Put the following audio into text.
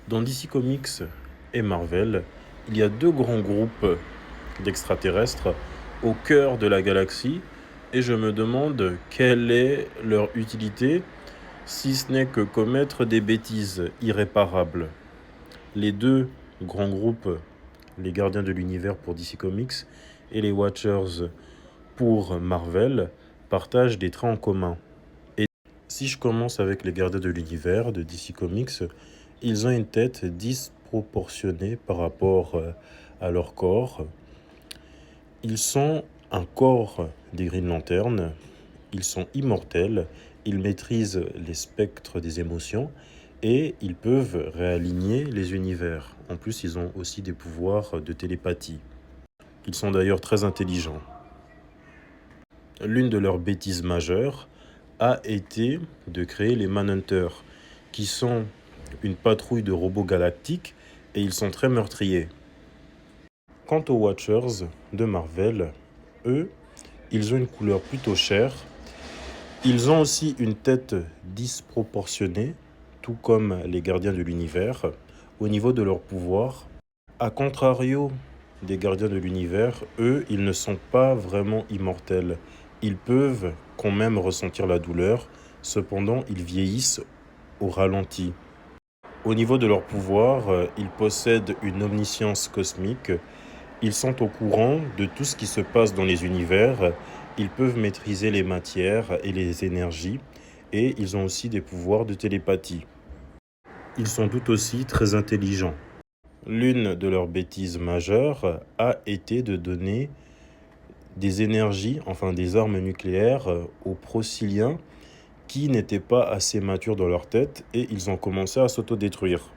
Dans DC Comics et Marvel, il y a deux grands groupes d'extraterrestres au cœur de la galaxie et je me demande quelle est leur utilité si ce n'est que commettre des bêtises irréparables. Les deux grands groupes, les Gardiens de l'Univers pour DC Comics et les Watchers pour Marvel, partagent des traits en commun. Et si je commence avec les Gardiens de l'Univers de DC Comics, ils ont une tête disproportionnée par rapport à leur corps. Ils sont un corps des Green Lantern, ils sont immortels, ils maîtrisent les spectres des émotions et ils peuvent réaligner les univers. En plus, ils ont aussi des pouvoirs de télépathie. Ils sont d'ailleurs très intelligents. L'une de leurs bêtises majeures a été de créer les Manhunters, qui sont une patrouille de robots galactiques et ils sont très meurtriers. Quant aux Watchers de Marvel, eux, ils ont une couleur plutôt chère. Ils ont aussi une tête disproportionnée, tout comme les Gardiens de l'Univers, au niveau de leur pouvoir. A contrario des Gardiens de l'Univers, eux, ils ne sont pas vraiment immortels. Ils peuvent quand même ressentir la douleur, cependant ils vieillissent au ralenti. Au niveau de leur pouvoir, ils possèdent une omniscience cosmique. Ils sont au courant de tout ce qui se passe dans les univers. Ils peuvent maîtriser les matières et les énergies. Et ils ont aussi des pouvoirs de télépathie. Ils sont tout aussi très intelligents. L'une de leurs bêtises majeures a été de donner des énergies, enfin des armes nucléaires aux Prociliens qui n'étaient pas assez matures dans leur tête et ils ont commencé à s'autodétruire.